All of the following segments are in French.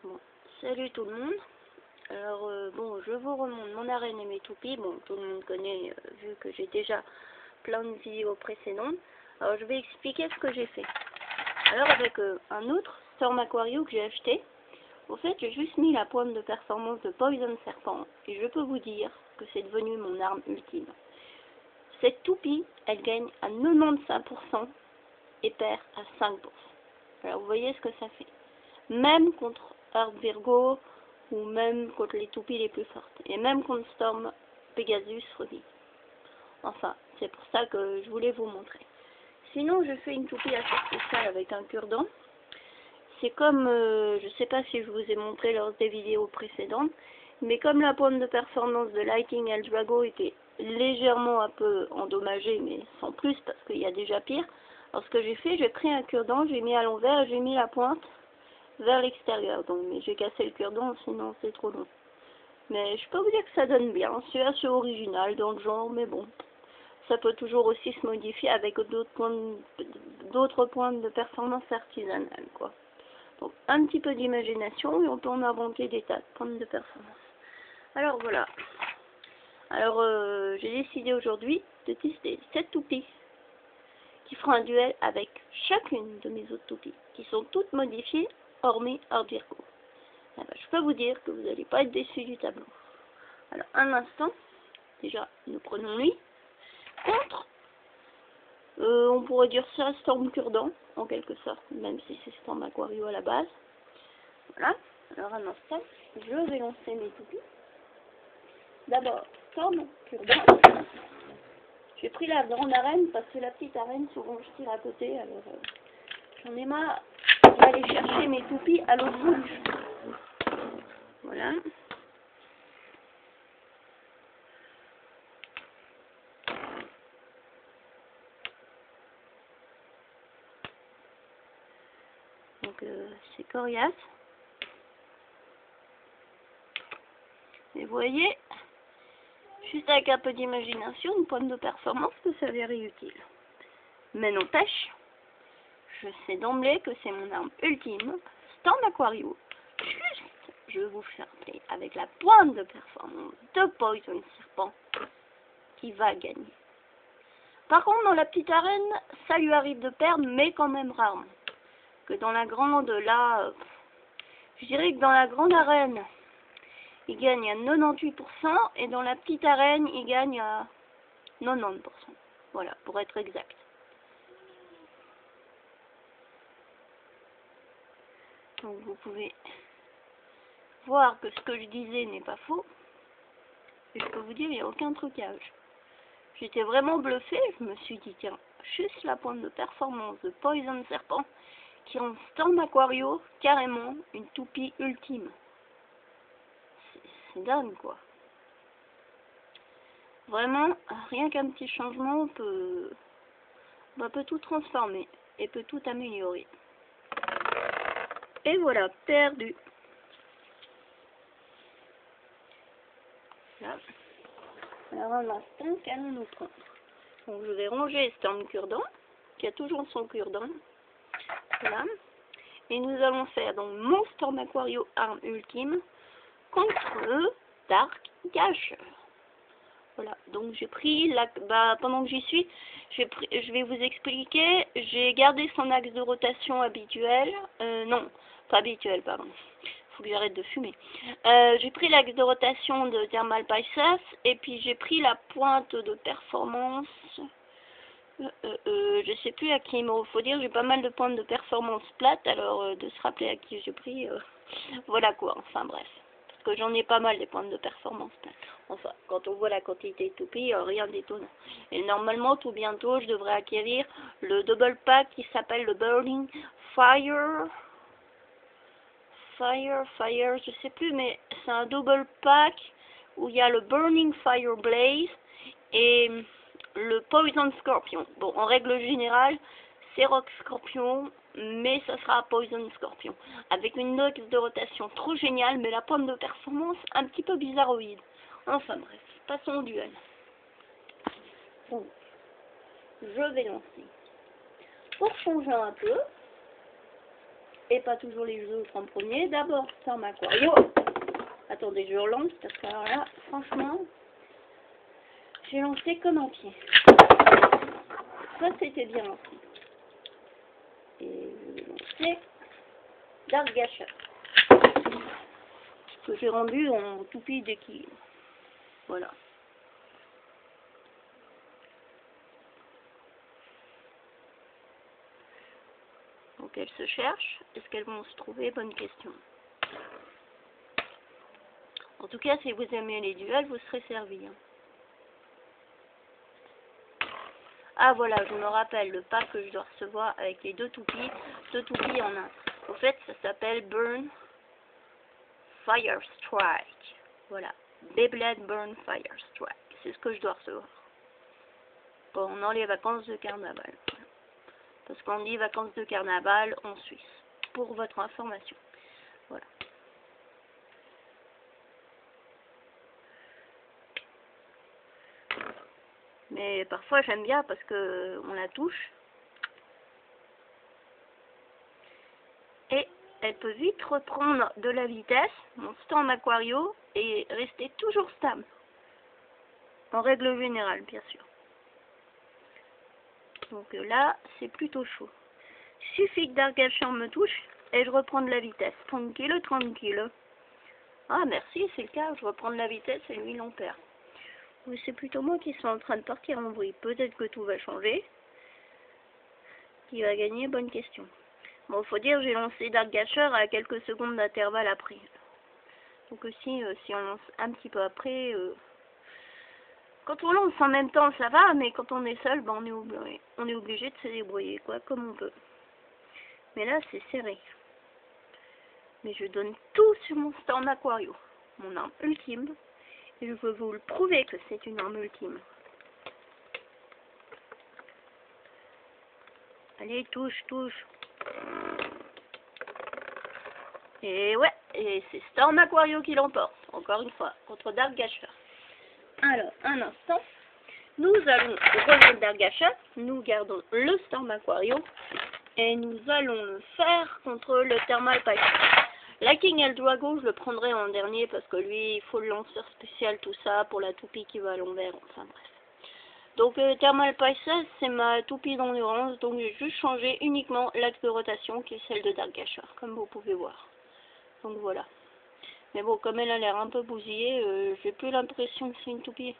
Bon, salut tout le monde. Alors bon, je vous remonte mon arène et mes toupies. Bon, tout le monde connaît vu que j'ai déjà plein de vidéos précédentes. Alors je vais expliquer ce que j'ai fait. Alors avec un autre Storm Aquario que j'ai acheté, au fait j'ai juste mis la pointe de performance de Poison Serpent et je peux vous dire que c'est devenu mon arme ultime. Cette toupie, elle gagne à 95% et perd à 5%. Alors vous voyez ce que ça fait. Même contre Earth Virgo ou même contre les toupies les plus fortes. Et même contre Storm Pegasus Ruby. Enfin, c'est pour ça que je voulais vous montrer. Sinon, je fais une toupie assez spéciale avec un cure-dent. C'est comme, je sais pas si je vous ai montré lors des vidéos précédentes, mais comme la pointe de performance de Lightning Eldrago était légèrement un peu endommagée, mais sans plus parce qu'il y a déjà pire. Alors ce que j'ai fait, j'ai pris un cure-dent, j'ai mis à l'envers, j'ai mis la pointe vers l'extérieur. Donc, mais j'ai cassé le cure-dent, sinon c'est trop long. Mais je peux vous dire que ça donne bien. C'est assez original dans le genre, mais bon. Ça peut toujours aussi se modifier avec d'autres pointes de performance artisanale, quoi. Donc, un petit peu d'imagination et on peut en inventer des tas de pointes de performance. Alors, voilà. Alors, j'ai décidé aujourd'hui de tester cette toupie qui fera un duel avec chacune de mes autres toupies, qui sont toutes modifiées, hormis Earth Virgo. Eh ben, je peux vous dire que vous n'allez pas être déçus du tableau. Alors, un instant, déjà, nous prenons lui contre, on pourrait dire ça, Storm Cure-dent, en quelque sorte, même si c'est Storm Aquario à la base. Voilà, alors un instant, je vais lancer mes toupies. D'abord, Storm Cure-dent. J'ai pris la grande arène parce que la petite arène, souvent je tire à côté, alors j'en ai marre. Je vais aller chercher mes toupies à l'autre bout du champ. Voilà. Donc c'est coriace. Et vous voyez, juste avec un peu d'imagination, une pointe de performance peut s'avérer utile. Mais n'empêche, je sais d'emblée que c'est mon arme ultime, Storm Aquario. Juste, je vous fais rappeler, avec la pointe de performance de Poison Serpent, qui va gagner. Par contre, dans la petite arène, ça lui arrive de perdre, mais quand même rarement. Que dans la grande, là, je dirais que dans la grande arène, il gagne à 98%, et dans la petite arène, il gagne à 90%. Voilà, pour être exact. Donc vous pouvez voir que ce que je disais n'est pas faux. Et je peux vous dire, il n'y a aucun trucage. J'étais vraiment bluffée, je me suis dit, tiens, juste la pointe de performance de Poison Serpent qui rend Storm Aquario carrément une toupie ultime. C'est dingue, quoi. Vraiment, rien qu'un petit changement peut tout transformer et peut tout améliorer. Et voilà, perdu. Là. Alors un instant, qu'allons-nous prendre? Donc je vais ranger Storm Cure-dent, qui a toujours son cure-dent. Voilà. Et nous allons faire donc mon Storm Aquario arme ultime contre Dark Gasheur. Voilà, donc j'ai pris pendant que j'y suis, je vais vous expliquer, j'ai gardé son axe de rotation habituel, non, pas habituel, pardon, faut que j'arrête de fumer. J'ai pris l'axe de rotation de Thermal Pisces, et puis j'ai pris la pointe de performance, je sais plus à qui il faut dire, j'ai pas mal de pointes de performance plates, alors de se rappeler à qui j'ai pris, voilà quoi, enfin bref. Que j'en ai pas mal des pointes de performance. Enfin, quand on voit la quantité de toupies, rien d'étonnant. Et normalement, tout bientôt, je devrais acquérir le double pack qui s'appelle le Burning Fire, je sais plus, mais c'est un double pack où il y a le Burning Fire Blaze et le Poison Scorpion. Bon, en règle générale, c'est Rock Scorpion, mais ça sera Poison Scorpion, avec une axe de rotation trop géniale, mais la pointe de performance un petit peu bizarroïde. Enfin bref, passons au duel. Donc, je vais lancer. Pour changer un peu, et pas toujours les autres en premier. D'abord Storm Aquario. Attendez, je relance parce que alors là, franchement, j'ai lancé comme un pied. Ça, c'était bien lancé. Et je vais lancer Dark Gacheur, que j'ai rendu en toupie d'équilibre. Voilà. Donc elles se cherchent. Est-ce qu'elles vont se trouver? Bonne question. En tout cas, si vous aimez les duels, vous serez servi. Ah voilà, je me rappelle le pack que je dois recevoir avec les deux toupies en un. Au fait, ça s'appelle Burn Fire Strike. Voilà, Beyblade Burn Fire Strike. C'est ce que je dois recevoir pendant les vacances de carnaval. Parce qu'on dit vacances de carnaval en Suisse, pour votre information. Voilà. Mais parfois j'aime bien parce que on la touche. Et elle peut vite reprendre de la vitesse, mon Storm Aquario, et rester toujours stable. En règle générale, bien sûr. Donc là, c'est plutôt chaud. Il suffit que Dark Gacheur me touche et je reprends de la vitesse. Tranquille, tranquille. Ah merci, c'est le cas, je reprends de la vitesse et lui il en perd. Oui, c'est plutôt moi qui suis en train de partir en vrille. Peut-être que tout va changer. Qui va gagner? Bonne question. Bon, faut dire, j'ai lancé Dark Gacheur à quelques secondes d'intervalle après. Donc aussi, si on lance un petit peu après, quand on lance en même temps, ça va, mais quand on est seul, ben, on est obligé de se débrouiller, quoi, comme on peut. Mais là, c'est serré. Mais je donne tout sur mon Storm Aquario, mon arme ultime. Et je veux vous le prouver que c'est une arme ultime. Allez, touche, touche. Et ouais, et c'est Storm Aquario qui l'emporte, encore une fois, contre Dark Gacheur. Alors, un instant. Nous allons rejoindre Dark Gacheur. Nous gardons le Storm Aquario. Et nous allons le faire contre le Thermal Pisces. Lightning Eldrago, je le prendrai en dernier parce que lui, il faut le lanceur spécial, tout ça, pour la toupie qui va à l'envers, enfin bref. Donc Thermal Pisces, c'est ma toupie d'endurance, donc j'ai juste changé uniquement l'axe de rotation qui est celle de Dark Gacheur, comme vous pouvez voir. Donc voilà. Mais bon, comme elle a l'air un peu bousillée, j'ai plus l'impression que c'est une toupie,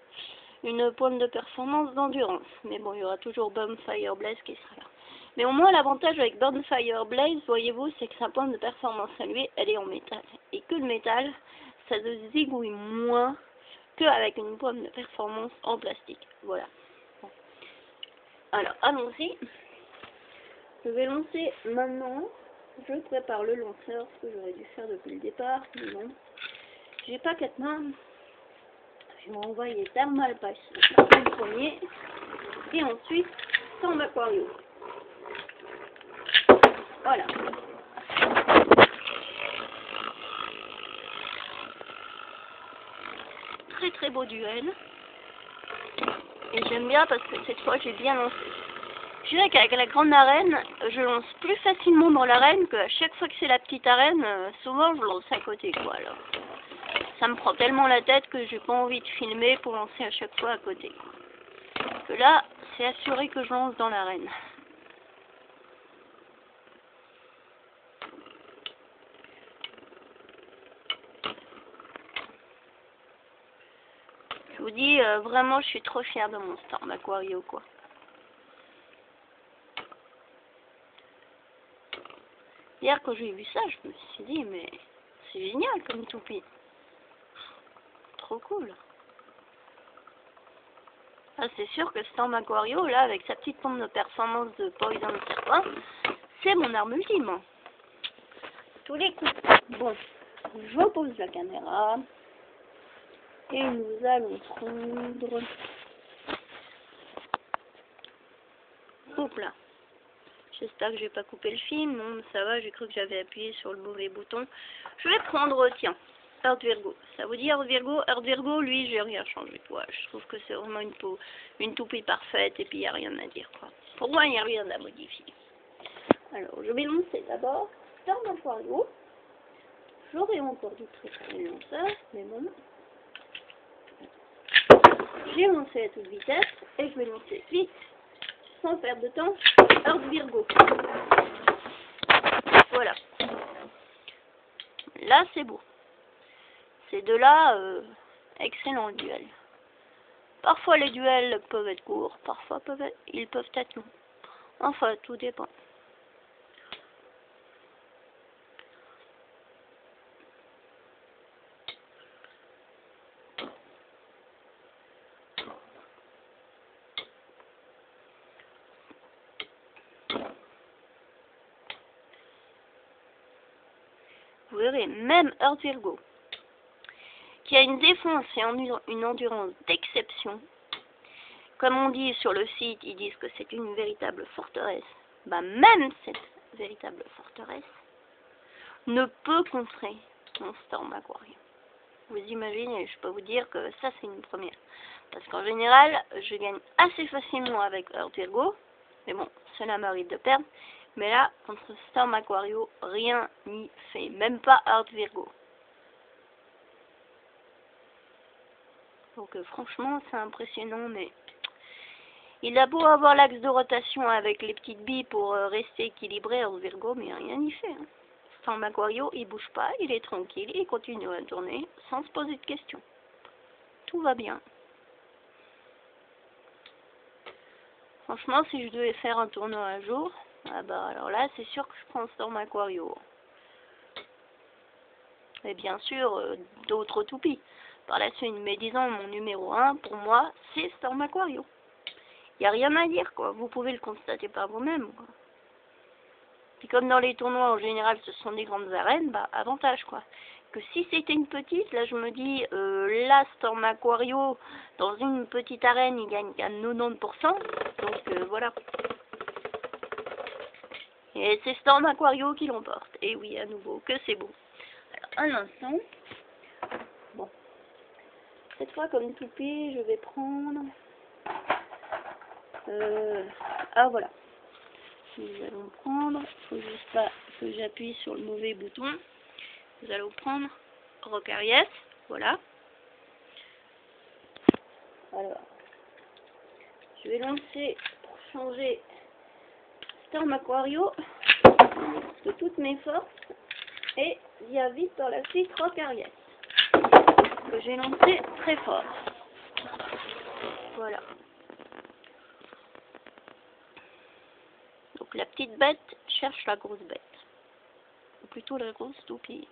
une pointe de performance d'endurance. Mais bon, il y aura toujours Bonfire Blaze qui sera là. Mais au moins, l'avantage avec Bonfire Blaze, voyez-vous, c'est que sa pointe de performance à lui, elle est en métal. Et que le métal, ça se zigouille moins qu'avec une pointe de performance en plastique. Voilà. Bon. Alors, allons-y. Je vais lancer maintenant. Je prépare le lanceur, ce que j'aurais dû faire depuis le départ. Mais non. J'ai pas 4 mains. Je vais envoyer Thermal Pisces en premier. Et ensuite, Storm Aquario. Voilà. Très très beau duel. Et j'aime bien parce que cette fois j'ai bien lancé. Je dirais qu'avec la grande arène, je lance plus facilement dans l'arène qu'à chaque fois que c'est la petite arène, souvent je lance à côté quoi. Alors, ça me prend tellement la tête que j'ai pas envie de filmer pour lancer à chaque fois à côté. Parce que là, c'est assuré que je lance dans l'arène. Je vous dis, vraiment, je suis trop fière de mon Storm Aquario, quoi. Hier, quand j'ai vu ça, je me suis dit, mais c'est génial comme toupie. Trop cool. Ah, c'est sûr que Storm Aquario, là, avec sa petite pompe de performance de Poison Serpent, c'est mon arme ultime. Tous les coups. Bon, je pose la caméra. Et nous allons prendre... Hop là. J'espère que je vais pas couper le film. Non, ça va, j'ai cru que j'avais appuyé sur le mauvais bouton. Je vais prendre, tiens, Earth Virgo. Ça vous dit Earth Virgo? Earth Virgo, lui, j'ai rien changé. Ouais, je trouve que c'est vraiment une toupie parfaite et puis il n'y a rien à dire, quoi. Pour moi, il n'y a rien à modifier. Alors, je vais lancer d'abord. Storm Aquario. J'aurais encore dû préparer le lanceur, mais bon. J'ai lancé à toute vitesse et je vais lancer vite, sans perdre de temps, Earth Virgo. Voilà. Là, c'est beau. Ces deux-là, excellent le duel. Parfois, les duels peuvent être courts, parfois ils peuvent être longs. Enfin, tout dépend. Vous verrez, même Earth Virgo, qui a une défense et une endurance d'exception, comme on dit sur le site, ils disent que c'est une véritable forteresse. Bah, même cette véritable forteresse ne peut contrer mon Storm Aquario. Vous imaginez, je peux vous dire que ça c'est une première. Parce qu'en général, je gagne assez facilement avec Earth Virgo. Mais bon, cela m'arrive de perdre. Mais là, contre Storm Aquario, rien n'y fait. Même pas Earth Virgo. Donc franchement, c'est impressionnant. Mais il a beau avoir l'axe de rotation avec les petites billes pour rester équilibré, Earth Virgo, mais rien n'y fait. Hein. Storm Aquario, il bouge pas, il est tranquille, il continue à tourner sans se poser de questions. Tout va bien. Franchement, si je devais faire un tournoi un jour, ah bah alors là, c'est sûr que je prends Storm Aquario. Et bien sûr, d'autres toupies. Par la suite, mais disons, mon numéro 1, pour moi, c'est Storm Aquario. Il n'y a rien à dire, quoi. Vous pouvez le constater par vous-même, quoi. Puis comme dans les tournois, en général, ce sont des grandes arènes, bah, avantage, quoi. Que si c'était une petite, là, je me dis, là, Storm Aquario, dans une petite arène, il gagne à 90%. Donc, voilà. Et c'est Storm Aquario qui l'emporte. Et oui, à nouveau, que c'est beau. Alors, un instant. Bon. Cette fois, comme toupie, je vais prendre... Ah, voilà. Nous allons prendre... Il faut juste pas que j'appuie sur le mauvais bouton. Nous allons prendre Rocariès. Voilà. Alors, je vais lancer pour changer Storm Aquario de toutes mes forces. Et il y a vite par la suite Rocariès, que j'ai lancé très fort. Voilà. Donc la petite bête cherche la grosse bête. Ou plutôt la grosse toupie.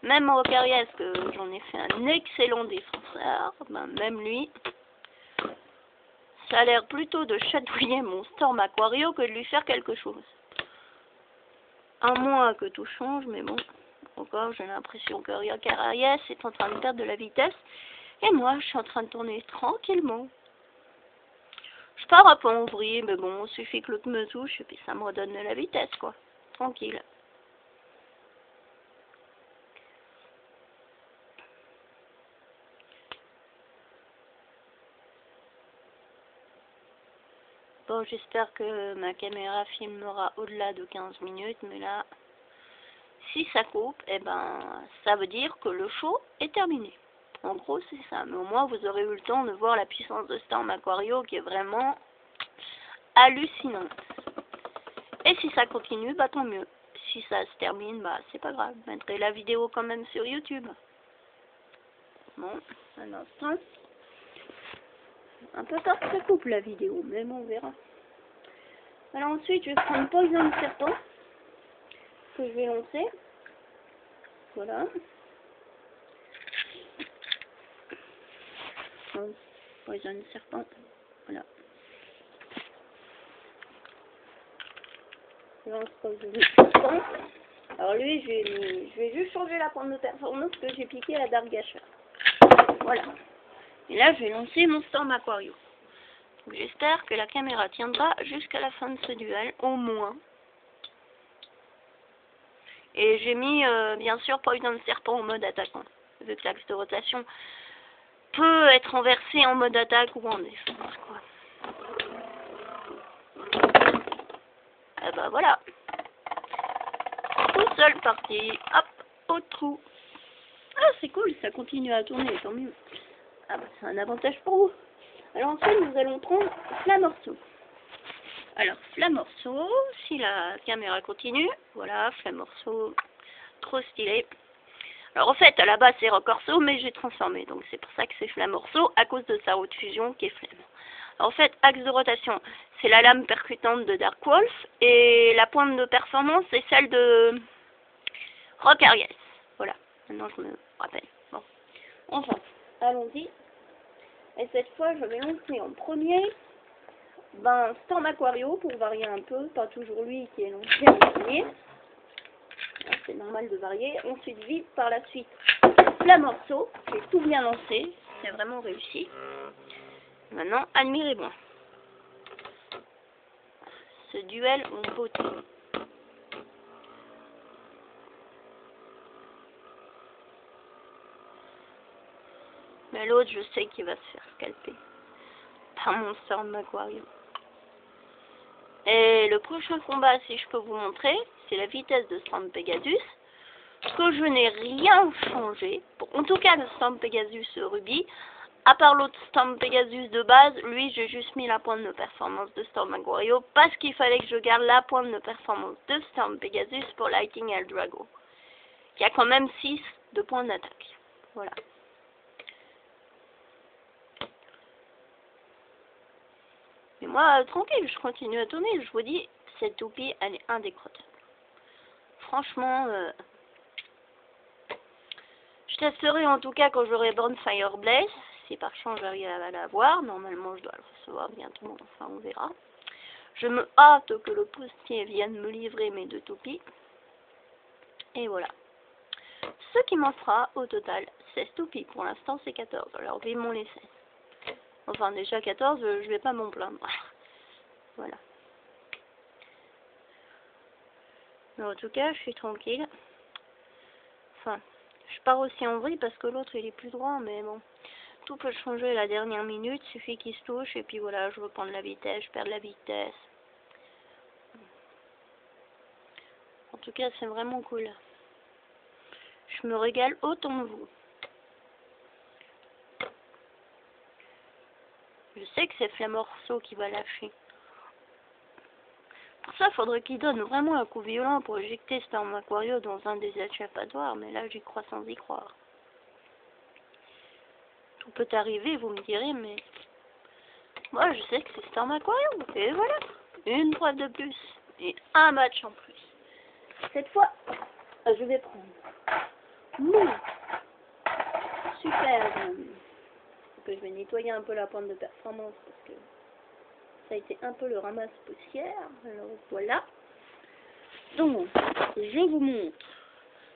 Même Rocariès, que j'en ai fait un excellent défenseur, ben même lui, ça a l'air plutôt de chatouiller mon Storm Aquario que de lui faire quelque chose. À moins que tout change, mais bon, encore j'ai l'impression que Rocariès est en train de perdre de la vitesse. Et moi, je suis en train de tourner tranquillement. Je pars un peu en vrille, mais bon, il suffit que l'autre me touche et puis ça me redonne de la vitesse, quoi. Tranquille. Bon, j'espère que ma caméra filmera au-delà de 15 minutes, mais là, si ça coupe, eh ben, ça veut dire que le show est terminé. En gros, c'est ça. Mais au moins, vous aurez eu le temps de voir la puissance de Storm Aquario qui est vraiment hallucinante. Et si ça continue, bah tant mieux. Si ça se termine, bah c'est pas grave. Je mettrai la vidéo quand même sur YouTube. Bon, un instant. Un peu tard que ça coupe la vidéo, mais bon, on verra. Alors ensuite, je vais prendre Poison Serpent, que je vais lancer. Voilà. Bon, Poison Serpent, voilà. Je lance Poison Serpent. Alors lui, je vais juste changer la pointe de performance que j'ai piqué à Dark Gasher. Voilà. Et là, je vais lancer mon Storm Aquario. J'espère que la caméra tiendra jusqu'à la fin de ce duel, au moins. Et j'ai mis, bien sûr, Poison Serpent en mode attaquant. Vu que l'axe de rotation peut être renversé en mode attaque ou en défense, quoi. Et bah voilà. tout seul parti. Hop, au trou. Ah, c'est cool, ça continue à tourner, tant mieux. Ah bah, c'est un avantage pour vous. Alors ensuite, nous allons prendre Flamorceau. Alors, Flamorceau, si la caméra continue, voilà, Flamorceau, trop stylé. Alors en fait, à la base c'est Rocorceau, mais j'ai transformé, donc c'est pour ça que c'est Flamorceau, à cause de sa roue de fusion qui est Flemme. Alors, en fait, axe de rotation, c'est la lame percutante de Dark Wolf, et la pointe de performance, c'est celle de Rock Arias. Voilà, maintenant je me rappelle. Bon, enfin, allons-y. Et cette fois, je vais lancer en premier, Storm Aquario, pour varier un peu, pas toujours lui qui est lancé en premier. C'est normal de varier. Ensuite, vite par la suite, Flamorceau, j'ai tout bien lancé, c'est vraiment réussi. Maintenant, admirez-moi ce duel en beauté. Mais l'autre, je sais qu'il va se faire scalper par mon Storm Aquario. Et le prochain combat, si je peux vous montrer, c'est la vitesse de Storm Pegasus, que je n'ai rien changé. En tout cas, le Storm Pegasus Ruby, à part l'autre Storm Pegasus de base, lui, j'ai juste mis la pointe de performance de Storm Aquario, parce qu'il fallait que je garde la pointe de performance de Storm Pegasus pour Lightning Eldrago, qui a quand même 6 de points d'attaque. Voilà. Mais moi, tranquille, je continue à tourner. Je vous dis, cette toupie, elle est indécrottable. Franchement, je testerai en tout cas quand j'aurai Bonfire Blaze. Si par chance j'arrive à l'avoir, normalement je dois le recevoir bientôt, enfin on verra. Je me hâte que le postier vienne me livrer mes 2 toupies. Et voilà. Ce qui m'en fera au total 16 toupies. Pour l'instant c'est 14. Alors vivement les 16. Enfin déjà 14, je vais pas m'en plaindre. Voilà. Mais en tout cas, je suis tranquille. Enfin, je pars aussi en vrille parce que l'autre il est plus droit, mais bon. Tout peut changer à la dernière minute, suffit qu'il se touche et puis voilà, je veux prendre la vitesse, je perds la vitesse. En tout cas, c'est vraiment cool. Je me régale autant que vous. Je sais que c'est Flamorceau qui va lâcher. Pour ça, il faudrait qu'il donne vraiment un coup violent pour éjecter Storm Aquario dans un des échappatoires, mais là, j'y crois sans y croire. Tout peut arriver, vous me direz, mais... moi, je sais que c'est Storm Aquario, et voilà. Une preuve de plus, et un match en plus. Cette fois, je vais prendre mon super... que je vais nettoyer un peu la pointe de performance, parce que ça a été un peu le ramasse poussière. Alors voilà. Donc, je vous montre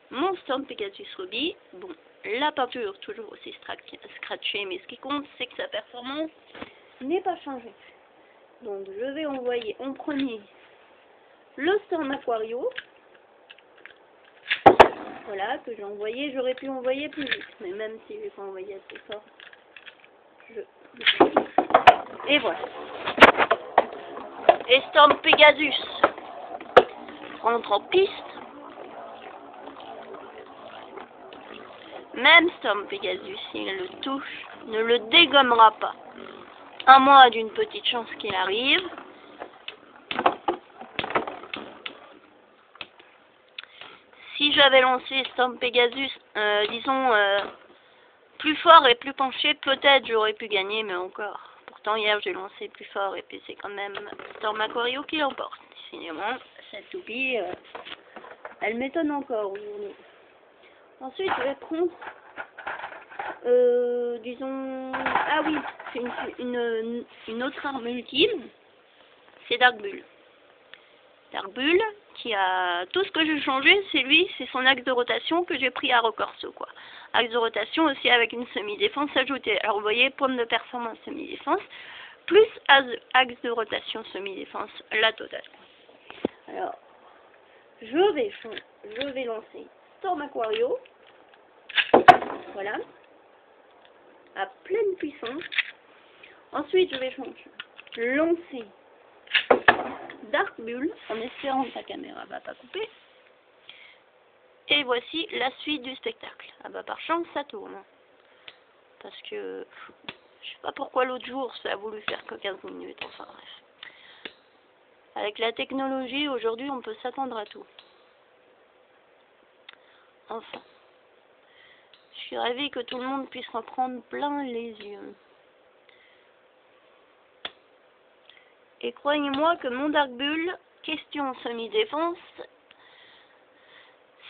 mon Storm Pegasus Ruby. Bon, la peinture toujours aussi scratchée, mais ce qui compte, c'est que sa performance n'est pas changée. Donc, je vais envoyer en premier le Storm Aquario. Voilà, que j'ai envoyé. J'aurais pu envoyer plus vite, mais même si je n'ai pas envoyé assez fort, et voilà. Et Storm Pegasus rentre en piste. Même Storm Pegasus, s'il le touche, ne le dégommera pas. À moins d'une petite chance qu'il arrive. Si j'avais lancé Storm Pegasus, disons, plus fort et plus penché, peut-être j'aurais pu gagner, mais encore. Pourtant, hier, j'ai lancé plus fort, et puis c'est quand même Storm Aquario qui l'emporte. Sinon, cette toupie, elle m'étonne encore aujourd'hui. Ensuite, je vais prendre, disons... ah oui, c'est une autre arme ultime, c'est Dark Bull. Dark Bull, qui a... tout ce que j'ai changé, c'est lui, c'est son axe de rotation que j'ai pris à Rocorceau, quoi. Axe de rotation aussi avec une semi-défense ajoutée. Alors vous voyez, pointe de performance semi-défense, plus axe de rotation semi-défense, la totale. Alors, je vais lancer Storm Aquario, voilà, à pleine puissance. Ensuite, je vais lancer Dark Bull, en espérant que la caméra va pas couper. Et voici la suite du spectacle. Ah bah par chance ça tourne. Parce que je sais pas pourquoi l'autre jour ça a voulu faire que 15 minutes. Enfin bref. Avec la technologie aujourd'hui on peut s'attendre à tout. Enfin. Je suis ravie que tout le monde puisse en prendre plein les yeux. Et croyez-moi que mon Dark Bull, question semi-défense,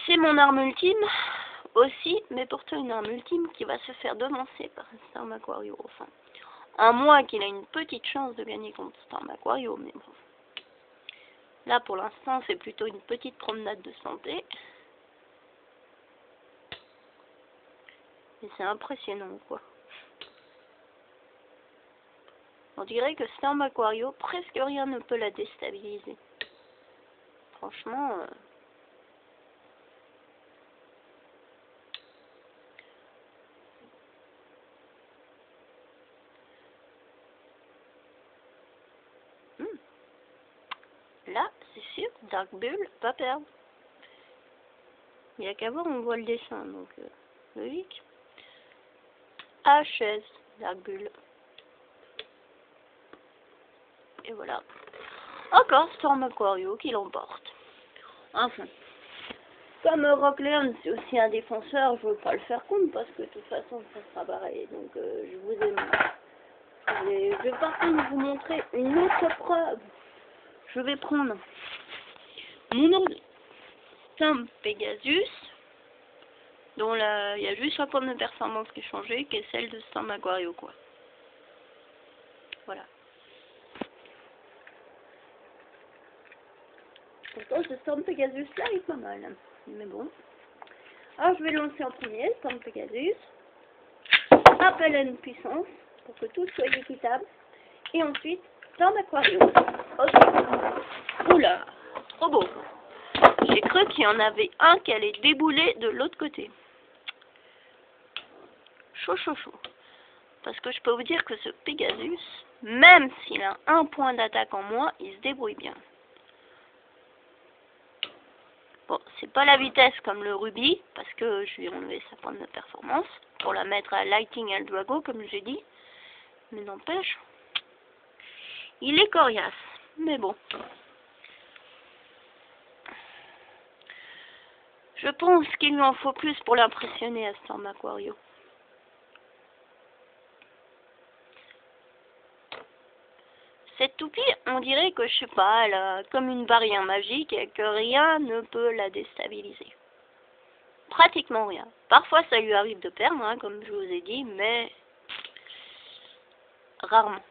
c'est mon arme ultime aussi, mais pourtant une arme ultime qui va se faire devancer par un Storm Aquario. Enfin, à moins qu'il ait une petite chance de gagner contre Storm Aquario, mais bon. Là, pour l'instant, c'est plutôt une petite promenade de santé. Et c'est impressionnant, quoi. On dirait que Storm Aquario, presque rien ne peut la déstabiliser. Franchement... Là, c'est sûr, Dark Bull va perdre. Il n'y a qu'à voir, on voit le dessin, donc logique. HS, Dark Bull. Et voilà. Encore Storm Aquario qui l'emporte. Enfin. Comme Rock Leon, c'est aussi un défenseur, je veux pas le faire compte parce que de toute façon, ça sera pareil. Donc, je vous aime. Je vais par contre vous montrer une autre preuve. Je vais prendre mon autre Storm Pegasus, dont il y a juste la pomme de performance qui est changée, qui est celle de Storm Aquario, quoi. Voilà. Pourtant, ce Storm Pegasus là est pas mal. Mais bon. Alors, je vais lancer en premier Storm Pegasus. Appel à une puissance pour que tout soit équitable. Et ensuite, Storm Aquario. Ok. Oula, trop beau. J'ai cru qu'il y en avait un qui allait débouler de l'autre côté. Chaud, chaud, chaud. Parce que je peux vous dire que ce Pegasus, même s'il a un point d'attaque en moins, il se débrouille bien. Bon, c'est pas la vitesse comme le Ruby, parce que je lui ai enlevé sa pointe de performance, pour la mettre à Lightning Eldrago, comme j'ai dit. Mais n'empêche, il est coriace. Mais bon. Je pense qu'il lui en faut plus pour l'impressionner à Storm Aquario. Cette toupie, on dirait que, je sais pas, elle a comme une barrière magique et que rien ne peut la déstabiliser. Pratiquement rien. Parfois, ça lui arrive de perdre, hein, comme je vous ai dit, mais rarement.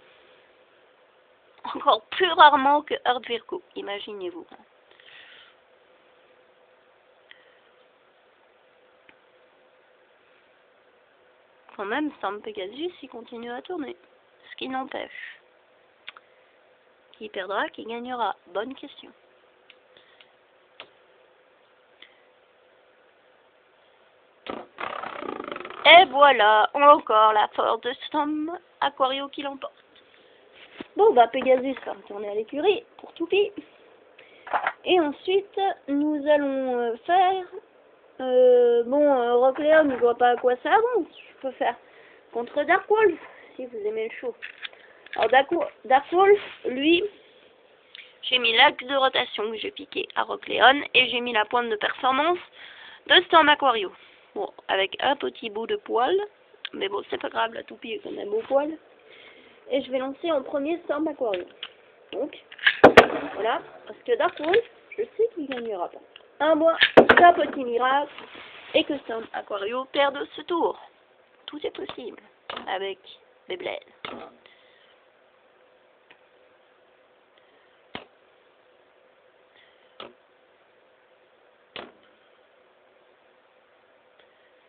Encore plus rarement que Earth Virgo, imaginez-vous. Quand même, Storm Pegasus, il continue à tourner. Ce qui n'empêche. Qui perdra, qui gagnera? Bonne question. Et voilà, encore la force de Storm Aquario qui l'emporte. Bon, bah Pegasus va retourner à l'écurie pour Toupie. Et ensuite, nous allons faire... Rock Leon, je vois pas à quoi ça avance. Je peux faire contre Dark Wolf, si vous aimez le show. Alors Dark Wolf, lui, j'ai mis l'axe de rotation que j'ai piqué à Rock Leon et j'ai mis la pointe de performance de Storm Aquario. Bon, avec un petit bout de poil, mais bon, c'est pas grave, la toupie est quand même au poil. Et je vais lancer en premier Storm Aquario. Donc, voilà, parce que Dark Wolf, je sais qu'il gagnera pas. À moins d'un petit miracle et que Storm Aquario perde ce tour. Tout est possible avec Beyblade.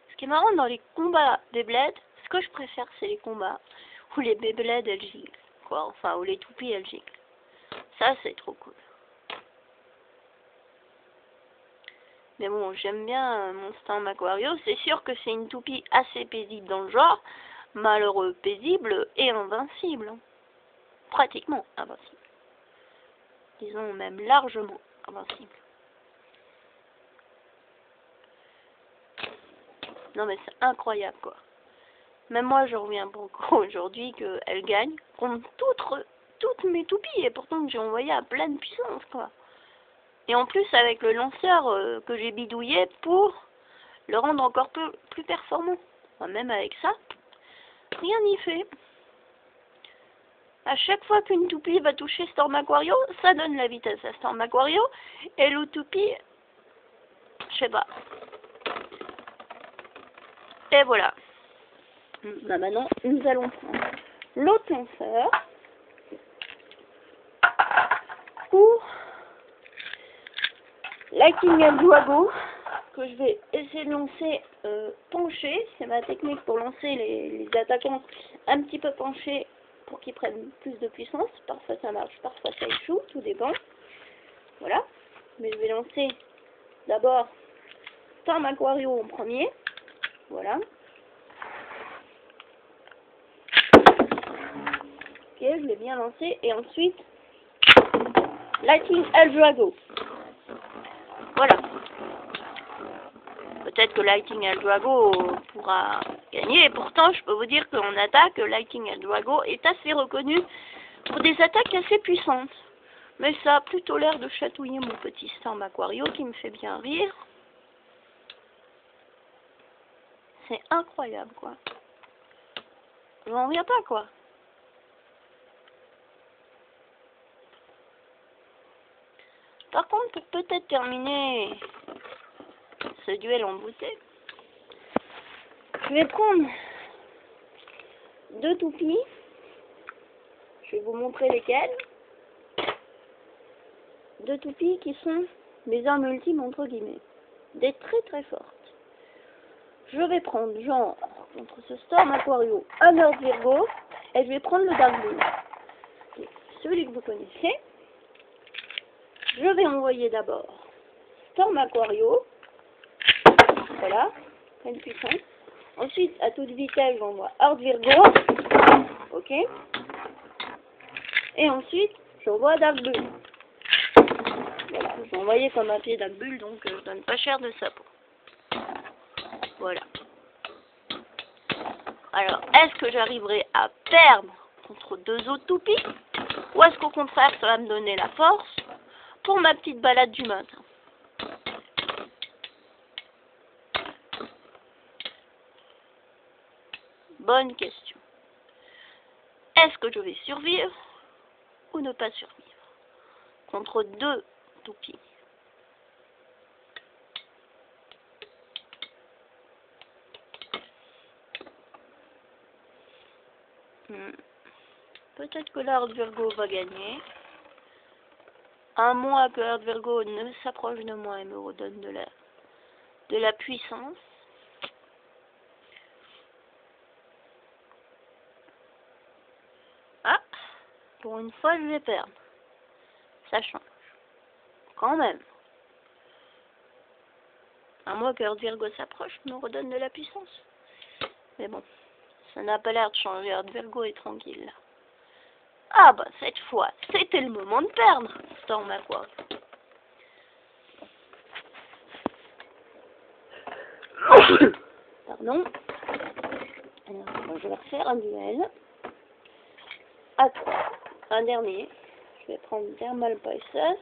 Ce qui est marrant dans les combats Beyblade, ce que je préfère, c'est les combats où les Beyblade elles giclent, quoi, enfin où les toupies elles giclent. Ça c'est trop cool. Mais bon, j'aime bien mon Storm Aquario. C'est sûr que c'est une toupie assez paisible dans le genre. Malheureux, paisible et invincible. Pratiquement invincible. Disons même largement invincible. Non mais c'est incroyable quoi. Même moi je reviens beaucoup aujourd'hui qu'elle gagne contre toutes mes toupies et pourtant que j'ai envoyé à pleine puissance quoi. Et en plus avec le lanceur que j'ai bidouillé pour le rendre encore plus performant. Enfin, même avec ça, rien n'y fait. À chaque fois qu'une toupie va toucher Storm Aquario, ça donne la vitesse à Storm Aquario et l'autre toupie, je sais pas. Et voilà. Bah maintenant, nous allons prendre l'autre lanceur pour Lightning Eldrago que je vais essayer de lancer penché. C'est ma technique pour lancer les attaquants un petit peu penchés pour qu'ils prennent plus de puissance. Parfois ça marche, parfois ça échoue, tout dépend. Voilà. Mais je vais lancer d'abord Storm Aquario en premier. Voilà. Ok, je l'ai bien lancé. Et ensuite, Lightning Eldrago. Voilà. Peut-être que Lightning Eldrago pourra gagner. Et pourtant, je peux vous dire qu'en attaque, Lightning Eldrago est assez reconnu pour des attaques assez puissantes. Mais ça a plutôt l'air de chatouiller mon petit Storm Aquario qui me fait bien rire. C'est incroyable, quoi. Je n'en reviens pas, quoi. Par contre, pour peut-être terminer ce duel en beauté, je vais prendre 2 toupies. Je vais vous montrer lesquelles. 2 toupies qui sont mes armes ultimes, entre guillemets. Des très fortes. Je vais prendre, genre, contre ce Storm Aquario, un Earth Virgo, et je vais prendre le Dark Blue. Celui que vous connaissez. Je vais envoyer d'abord Storm Aquario. Voilà, pleine puissance. Ensuite, à toute vitesse, j'envoie Earth Virgo. Ok. Et ensuite, j'envoie Dark Bull. Voilà, je vais envoyer comme un pied Dark Bull, donc je donne pas cher de sa peau. Voilà. Alors, est-ce que j'arriverai à perdre contre 2 autres toupies? Ou est-ce qu'au contraire, ça va me donner la force pour ma petite balade du matin? Bonne question. Est-ce que je vais survivre ou ne pas survivre contre 2 toupies? Peut-être que l'Earth Virgo va gagner. À moins que l'Earth Virgo ne s'approche de moi et me redonne de la puissance. Ah, pour une fois je vais perdre. Ça change. Quand même. À moins que l'Earth Virgo s'approche, me redonne de la puissance. Mais bon, ça n'a pas l'air de changer. Earth Virgo est tranquille. Ah bah cette fois, c'était le moment de perdre. Storm Aquario. Pardon. Alors, je vais refaire un duel. Attends, un dernier. Je vais prendre Thermal Pisces.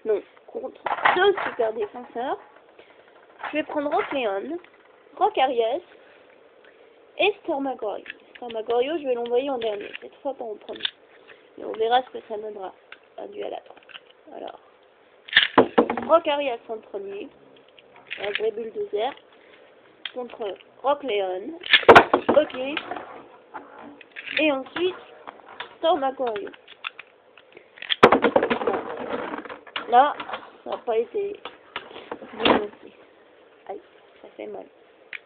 Non, contre 2 super défenseurs. Je vais prendre Rock Leon, Rock Aries et Storm Aquario. Storm Aquario, je vais l'envoyer en dernier, cette fois pas en premier. Et on verra ce que ça donnera, un duel à 3. Alors, Rock Aries en premier, un vrai bulldozer, contre Rock Leon. Ok. Et ensuite, Storm Aquario. Là, ça n'a pas été bien aussi. Aïe, ça fait mal.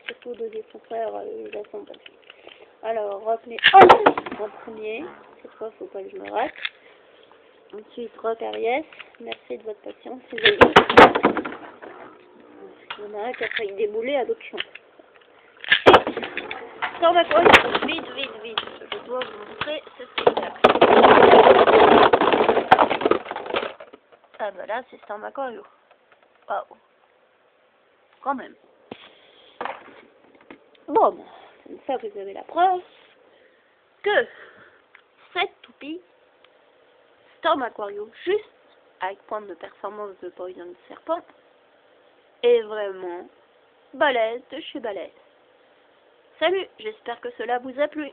Surtout 2 défenseurs, ils la sont passés. Alors, Rock Leon en premier. Cette fois, faut pas que je me rate. Ensuite, Rock Aries. Merci de votre patience, les amis. Il y en a un qui a failli débouler à d'autres champs. Et Storm Aquario. Vite. Je dois vous montrer ce spectacle. Ah bah là, c'est Storm Aquario. Waouh. Quand même. Bon, comme ça vous avez la preuve que cette toupie Storm Aquario, juste avec point de performance de Poison Serpent, est vraiment balèze de chez balèze. Salut, j'espère que cela vous a plu.